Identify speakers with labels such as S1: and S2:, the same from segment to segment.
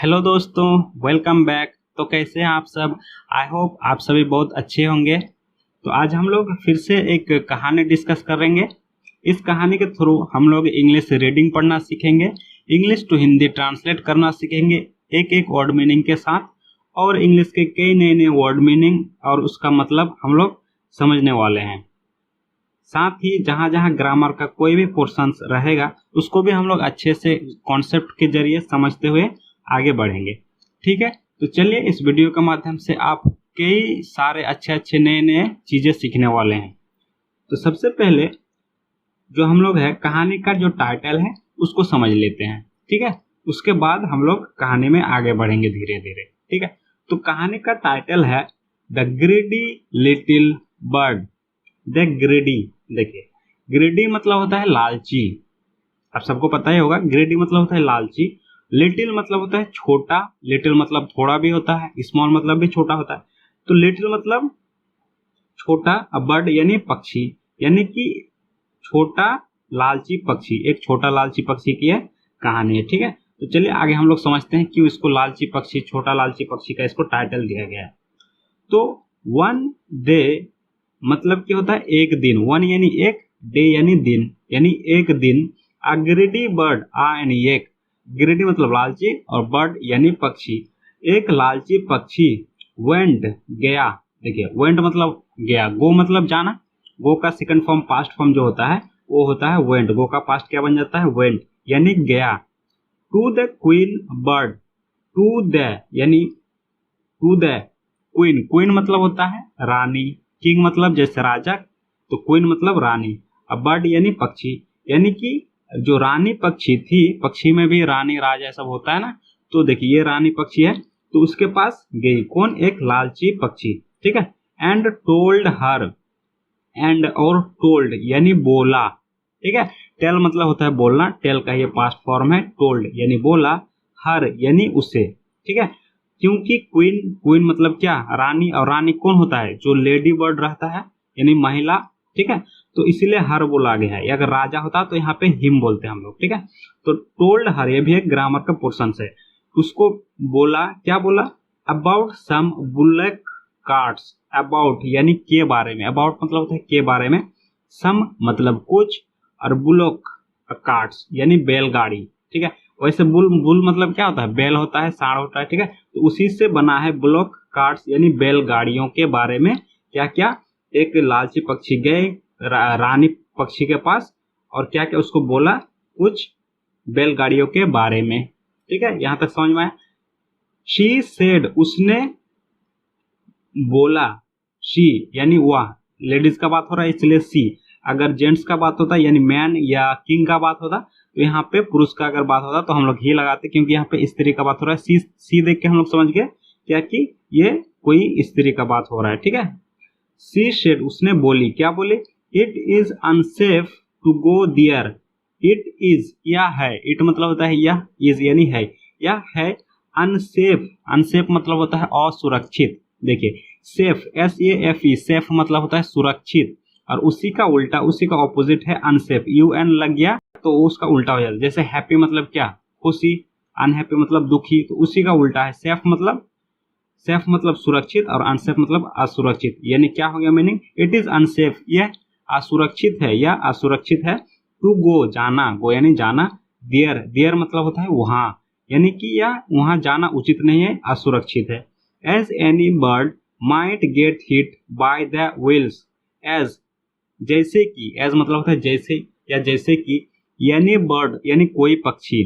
S1: Hello दोस्तों, welcome back. तो कैसे हैं आप सब? आई होप आप सभी बहुत अच्छे होंगे। तो आज हम लोग फिर से एक कहानी डिस्कस करेंगे। इस कहानी के थ्रू हम लोग इंग्लिश रीडिंग पढ़ना सीखेंगे, इंग्लिश टू हिंदी ट्रांसलेट करना सीखेंगे एक एक वर्ड मीनिंग के साथ, और इंग्लिश के कई नए नए वर्ड मीनिंग और उसका मतलब हम लोग समझने वाले हैं। साथ ही जहाँ जहाँ ग्रामर का कोई भी पोर्शन रहेगा उसको भी हम लोग अच्छे से कॉन्सेप्ट के जरिए समझते हुए आगे बढ़ेंगे। ठीक है, तो चलिए इस वीडियो के माध्यम से आप कई सारे अच्छे अच्छे नए नए चीजें सीखने वाले हैं। तो सबसे पहले जो हम लोग है कहानी का जो टाइटल है उसको समझ लेते हैं। ठीक है, उसके बाद हम लोग कहानी में आगे बढ़ेंगे धीरे धीरे। ठीक है, तो कहानी का टाइटल है the greedy little bird. The greedy, देखिए ग्रीडी मतलब होता है लालची। आप सबको पता ही होगा ग्रीडी मतलब होता है लालची। लिटिल मतलब होता है छोटा, लिटिल मतलब थोड़ा भी होता है, स्मॉल मतलब भी छोटा होता है। तो लिटिल मतलब छोटा, बर्ड यानी पक्षी, यानी कि छोटा लालची पक्षी। एक छोटा लालची पक्षी की है कहानी है। ठीक है, तो चलिए आगे हम लोग समझते हैं क्यों इसको लालची पक्षी, छोटा लालची पक्षी का इसको टाइटल दिया गया है। तो वन डे मतलब क्या होता है एक दिन, वन यानी एक, डे यानी दिन, यानी एक दिन। अ ग्रीडी बर्ड, आ यानी एक, ग्रीडी मतलब लालची और बर्ड यानी पक्षी, एक लालची पक्षी वेंट गया। देखिए वेंट मतलब गया, गो मतलब जाना, गो का सेकंड फॉर्म पास्ट फॉर्म जो होता है वो होता है वेंट, गो का पास्ट क्या बन जाता है वेंट, यानी गया। To the queen bird, to the यानी टू द क्वीन, क्वीन मतलब होता है रानी, किंग मतलब जैसे राजा, तो क्वीन मतलब रानी। अब बर्ड यानी पक्षी, यानी कि जो रानी पक्षी थी, पक्षी में भी रानी राजा सब होता है ना, तो देखिए ये रानी पक्षी है, तो उसके पास गई कौन, एक लालची पक्षी। ठीक है, एंड टोल्ड हर, एंड और टोल्ड यानी बोला। ठीक है, टेल मतलब होता है बोलना, टेल का ये पास्ट फॉर्म है, टोल्ड यानी बोला, हर यानी उसे। ठीक है, क्योंकि क्वीन, क्वीन मतलब क्या, रानी, और रानी कौन होता है, जो लेडी बर्ड रहता है यानी महिला। ठीक है, तो इसीलिए हर बोला गया है। अगर राजा होता तो यहाँ पे हिम बोलते हैं हम लोग। ठीक है, तो टोल्ड हर ये भी एक ग्रामर का पोर्शन है। उसको बोला, क्या बोला, about some bullock carts, about यानी के बारे में, अबाउट मतलब होता है के बारे में, सम मतलब कुछ, और बुलक कार्ट्स यानी बैलगाड़ी। ठीक है, वैसे बुल, बुल मतलब क्या होता है, बैल होता है, सांड होता है। ठीक है, तो उसी से बना है बुलक कार्ट्स यानी बैलगाड़ियों के बारे में। क्या क्या, एक लालची पक्षी गए रानी पक्षी के पास, और क्या क्या उसको बोला, कुछ बैलगाड़ियों के बारे में। ठीक है, यहां तक समझ में आया। शी सेड, उसने बोला, शी यानी वह, लेडीज का बात हो रहा है इसलिए सी। अगर जेंट्स का बात होता यानी मैन या किंग का बात होता तो यहाँ पे पुरुष का अगर बात होता तो हम लोग ही लगाते, क्योंकि यहाँ पे स्त्री का बात हो रहा है। सी, सी देख के हम लोग समझ गए क्या कि ये कोई स्त्री का बात हो रहा है। ठीक है, सी शेड उसने बोली, क्या बोली, it is unsafe to go there. It is या है, इट मतलब होता है यह, इज यानी है, या है, अनसेफ, अनसेफ मतलब होता है असुरक्षित। देखिए safe, S A F E, safe मतलब होता है सुरक्षित, और उसी का उल्टा, उसी का ऑपोजिट है अनसेफ, यू एन लग गया तो उसका उल्टा हो जाता है। जैसे हैप्पी मतलब क्या, खुशी, अनहैप्पी मतलब दुखी, तो उसी का उल्टा है सेफ मतलब, सेफ मतलब सुरक्षित और अनसेफ मतलब असुरक्षित। यानी क्या हो गया मीनिंग, इट इज अनसेफ, यह असुरक्षित है या असुरक्षित है, टू गो जाना, गो यानी जाना, देयर, देयर मतलब होता है वहां, यानी कि यह वहां जाना उचित नहीं है, असुरक्षित है। As any bird might get hit by the wheels, as जैसे कि, एज मतलब होता है जैसे या जैसे कि, यानी बर्ड यानी कोई पक्षी,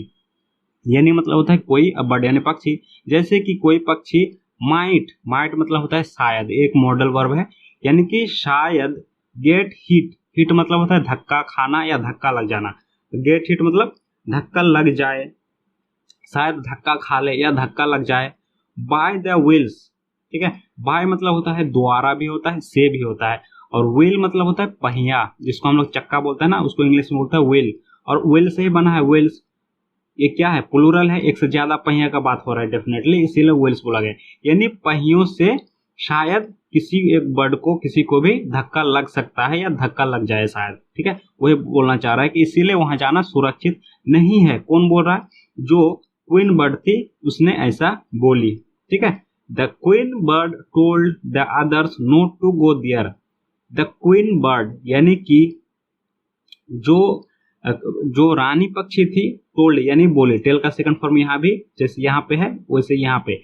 S1: यानी मतलब होता है कोई, बर्ड यानी पक्षी, जैसे कि कोई पक्षी, माइट, माइट मतलब होता है शायद, एक मॉडल वर्ब है, यानी कि शायद, गेट हिट, हिट मतलब होता है धक्का खाना या धक्का लग जाना, गेट हिट मतलब धक्का लग जाए, शायद धक्का खा ले या धक्का लग जाए, बाय द व्हील्स। ठीक है, बाय मतलब होता है द्वारा भी होता है, से भी होता है, और व्हील मतलब होता है पहिया, जिसको हम लोग चक्का बोलते हैं ना, उसको इंग्लिश में बोलता है व्हील, और व्हील से ही बना है व्हील्स। ये क्या है, प्लूरल है, एक से ज्यादा पहिया का बात हो रहा है डेफिनेटली, इसीलिए व्हील्स बोला गया, यानी पहियों से शायद किसी एक बर्ड को, किसी को भी धक्का लग सकता है या धक्का लग जाए शायद। ठीक है, वही बोलना चाह रहा है कि इसीलिए वहां जाना सुरक्षित नहीं है। कौन बोल रहा है, जो क्वीन बर्ड थी उसने ऐसा बोली, ठीक है। The queen bird told the others not to go there. The queen bird यानी कि जो जो रानी पक्षी थी, टोल्ड यानी बोली, टेल का सेकंड फॉर्म यहाँ भी जैसे यहाँ पे है वैसे यहाँ पे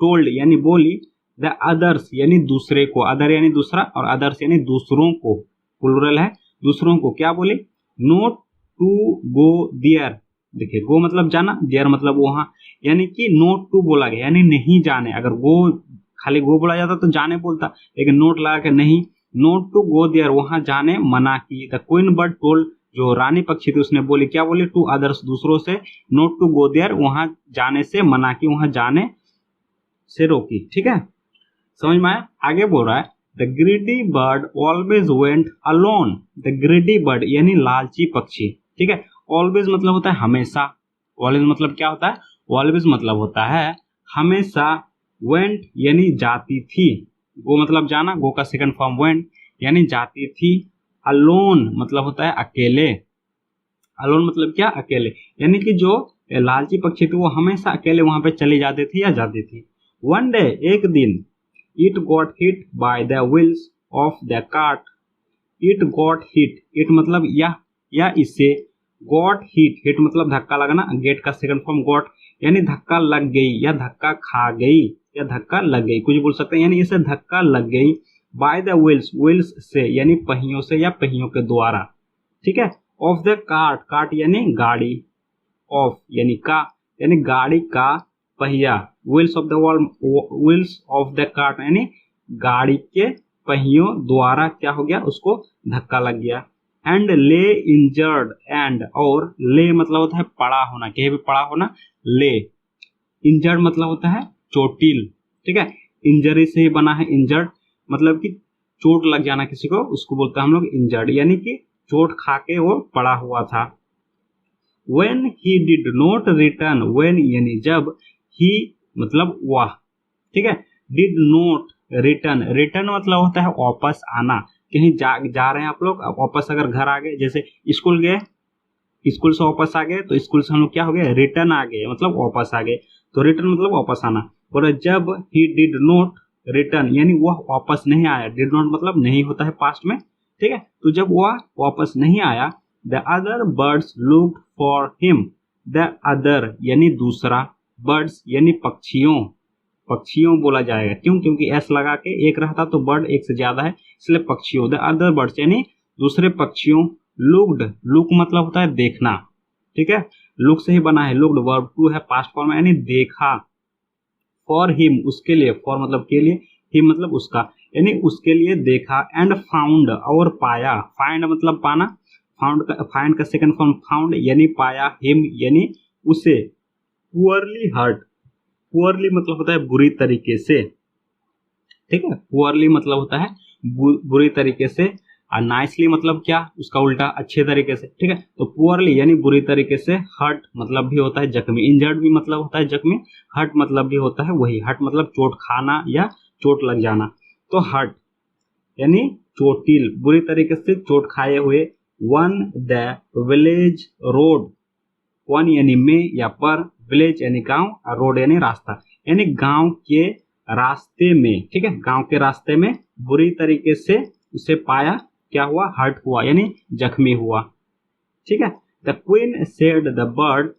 S1: टोल्ड यानी बोली, द अदर्स यानी दूसरे को, अदर यानी दूसरा और अदर्स यानी दूसरों को, प्लूरल है, दूसरों को क्या बोले, नोट टू गो देयर। देखिए गो मतलब जाना, देयर मतलब वहां, यानी कि नोट टू बोला गया यानी नहीं जाने। अगर गो खाली गो बोला जाता तो जाने बोलता, लेकिन नोट लगा के नहीं, नोट टू गो देयर वहां जाने मना की। द क्वीन बर्ड टोल्ड, जो रानी पक्षी थी उसने बोली, क्या बोली, टू अदर्स दूसरों से, नोट टू गो देयर वहां जाने से मना की, वहां जाने से रोकी, ठीक है। समझ में आया? आगे बोल रहा है the greedy bird always went alone. The greedy bird यानी लालची पक्षी, ठीक है। ऑलवेज मतलब होता है हमेशा, ऑलवेज मतलब क्या होता है, ऑलवेज मतलब होता है हमेशा, वेंट यानी जाती थी, गो मतलब जाना, गो का सेकंड फॉर्म वेंट यानी जाती थी, अलोन मतलब होता है अकेले, अलोन मतलब क्या, अकेले, यानी कि जो लालची पक्षी थी वो हमेशा अकेले वहां पे चली जाती थी या जाती थी। वन डे एक दिन, it got hit by the wheels of the cart. It got hit, it मतलब या इससे, गॉट हिट, हिट मतलब धक्का लगना, गेट का सेकंड फॉर्म गॉट यानी धक्का लग गई या धक्का खा गई या धक्का लग गई, कुछ बोल सकते हैं, यानी इसे धक्का लग गई, बाय द व्हील्स, व्हील्स से यानी पहियों से या पहियों के द्वारा, ठीक है, ऑफ द कार्ट, कार्ट यानी गाड़ी, ऑफ यानी का, यानी गाड़ी का पहिया, wheels of the wheels of the cart यानी गाड़ी के पहियों द्वारा क्या हो गया, उसको धक्का लग गया। एंड ले इंजर्ड, एंड और ले मतलब होता है पड़ा होना, कहीं भी पड़ा होना, ले, इंजर्ड मतलब होता है चोटिल, ठीक है, इंजरी से ही बना है इंजर्ड, मतलब कि चोट लग जाना किसी को, उसको बोलते हैं हम लोग इंजर्ड, यानी कि चोट खा के वो पड़ा हुआ था। When he did not return, when यानी जब, he मतलब वह, ठीक है, did not return, return मतलब होता है वापस आना, कहीं जा रहे हैं आप लोग, वापस अगर घर आ गए, जैसे स्कूल गए, स्कूल से वापस आ गए, तो स्कूल से हम लोग क्या हो गए, रिटर्न आ गए, मतलब वापस आ गए, तो रिटर्न मतलब वापस आना। और जब he did not return यानी वह वापस नहीं आया, did not मतलब नहीं होता है पास्ट में, ठीक है, तो जब वह वापस नहीं आया, the other birds looked for him, the other यानी दूसरा, birds यानी पक्षियों, पक्षियों बोला जाएगा, क्यों, क्योंकि एस लगा के एक रहता तो बर्ड एक से ज्यादा है, इसलिए पक्षियों, द अदर बर्ड्स यानी दूसरे पक्षियों, लुक्ड, लुक मतलब होता है देखना, ठीक है, लुक से ही बना है, लुक्ड वर्ब टू है पास्ट फॉर्म यानी देखा, फॉर हिम उसके लिए, फॉर मतलब के लिए, हिम मतलब उसका, यानी उसके लिए देखा, एंड फाउंड और पाया, फाइंड मतलब पाना, फाइंड का सेकंड फॉर्म फाउंड यानी पाया, हिम यानी उसे, पुअरली हर्ट, पुअरली मतलब होता है बुरी तरीके से, ठीक है, पुअरली मतलब होता है बुरी तरीके से, और नाइसली मतलब क्या, उसका उल्टा अच्छे तरीके से, ठीक है, तो पुअरली यानी बुरी तरीके से, हर्ट मतलब भी होता है जख्मी, इंजर्ड भी मतलब होता है जख्मी, हर्ट मतलब भी होता है वही, हर्ट मतलब चोट खाना या चोट लग जाना, तो हर्ट यानी चोटिल, बुरी तरीके से चोट खाए हुए। One the village road, one यानी में या पर, विलेज यानी गांव और रोड यानी रास्ता, यानी गांव के रास्ते में, ठीक है, गांव के रास्ते में बुरी तरीके से उसे पाया, क्या हुआ, हर्ट हुआ यानी जख्मी हुआ, ठीक है। The queen said the bird,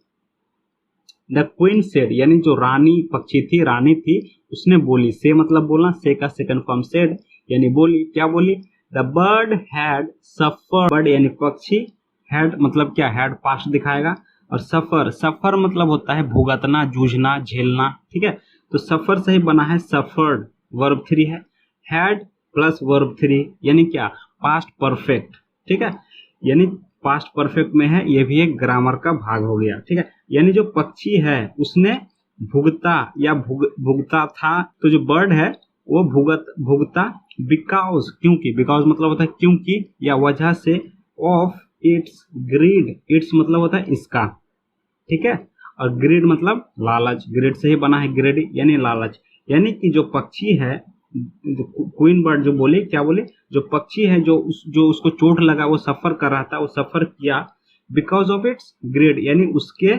S1: the queen said यानी जो रानी पक्षी थी, रानी थी, उसने बोली, से मतलब बोलना, से का सेकंड फॉर्म सेड यानी बोली, क्या बोली, the bird had suffered, bird यानी पक्षी, हैड मतलब क्या, हैड पास्ट दिखाएगा, और सफर, सफर मतलब होता है भुगतना, जूझना, झेलना, ठीक है, तो सफर से ही बना है सफर्ड, वर्ब 3 है, हैड प्लस वर्ब 3 यानी क्या, पास्ट परफेक्ट, ठीक है, यानी पास्ट परफेक्ट में है, ये भी एक ग्रामर का भाग हो गया, ठीक है, यानी जो पक्षी है उसने भुगता या भुगता था, तो जो बर्ड है वो भुगता, बिकॉज क्योंकि, बिकॉज मतलब होता है क्योंकि या वजह से, ऑफ इट्स ग्रीड, इट्स मतलब होता है इसका, ठीक है, और ग्रीड मतलब लालच, ग्रीड से ही बना है ग्रीड यानी लालच, यानी कि जो पक्षी है, क्वीन बर्ड जो बोले, क्या बोले, जो पक्षी है जो उसको चोट लगा, वो सफर कर रहा था, वो सफर किया, बिकॉज ऑफ इट्स ग्रीड यानी उसके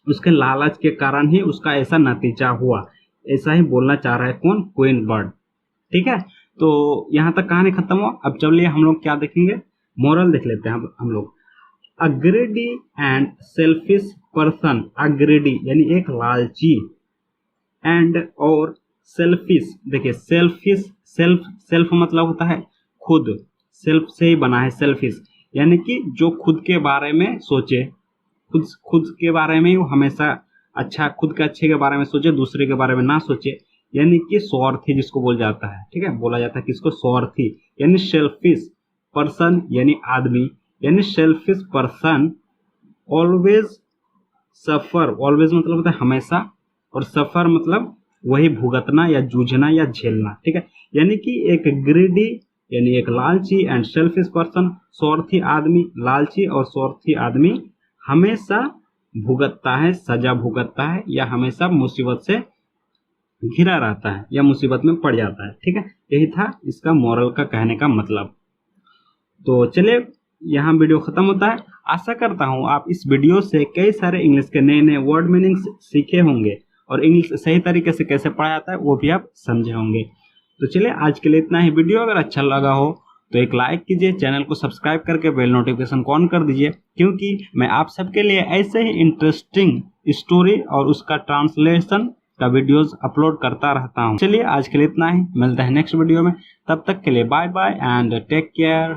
S1: उसके लालच के कारण ही उसका ऐसा नतीजा हुआ, ऐसा ही बोलना चाह रहा है कौन, क्वीन बर्ड। ठीक है, तो यहाँ तक कहानी खत्म हुआ। अब चलिए हम लोग क्या देखेंगे, मोरल देख लेते हैं हम लोग। A greedy and selfish person, a greedy यानी एक लालची, एंड और सेल्फिश, देखिए सेल्फिश, सेल्फ मतलब होता है खुद, सेल्फ से ही बना है सेल्फिश, यानी कि जो खुद के बारे में सोचे, खुद के बारे में ही वो हमेशा अच्छा, खुद के अच्छे के बारे में सोचे, दूसरे के बारे में ना सोचे, यानी कि स्वार्थी जिसको बोल जाता है। ठीक है, बोला जाता है किसको, स्वार्थी, यानी सेल्फिश पर्सन यानी आदमी, यानी सेल्फिश पर्सन ऑलवेज सफर, ऑलवेज मतलब होता है हमेशा, और सफर मतलब वही भुगतना या जूझना या झेलना। ठीक है, यानी कि एक ग्रीडी यानी एक लालची एंड सेल्फिश पर्सन, स्वार्थी आदमी, लालची और स्वार्थी आदमी हमेशा भुगतता है, सजा भुगतता है, या हमेशा मुसीबत से घिरा रहता है या मुसीबत में पड़ जाता है। ठीक है, यही था इसका मोरल का कहने का मतलब। तो चलिए यहाँ वीडियो खत्म होता है। आशा करता हूँ आप इस वीडियो से कई सारे इंग्लिश के नए नए वर्ड मीनिंग्स सीखे होंगे और इंग्लिश सही तरीके से कैसे पढ़ा जाता है वो भी आप समझे होंगे। तो चलिए आज के लिए इतना ही। वीडियो अगर अच्छा लगा हो तो एक लाइक कीजिए, चैनल को सब्सक्राइब करके बेल नोटिफिकेशन को ऑन कर दीजिए, क्योंकि मैं आप सबके लिए ऐसे ही इंटरेस्टिंग स्टोरी और उसका ट्रांसलेशन का वीडियोस अपलोड करता रहता हूँ। चलिए आज के लिए इतना ही, मिलते हैं नेक्स्ट वीडियो में, तब तक के लिए bye bye and take care.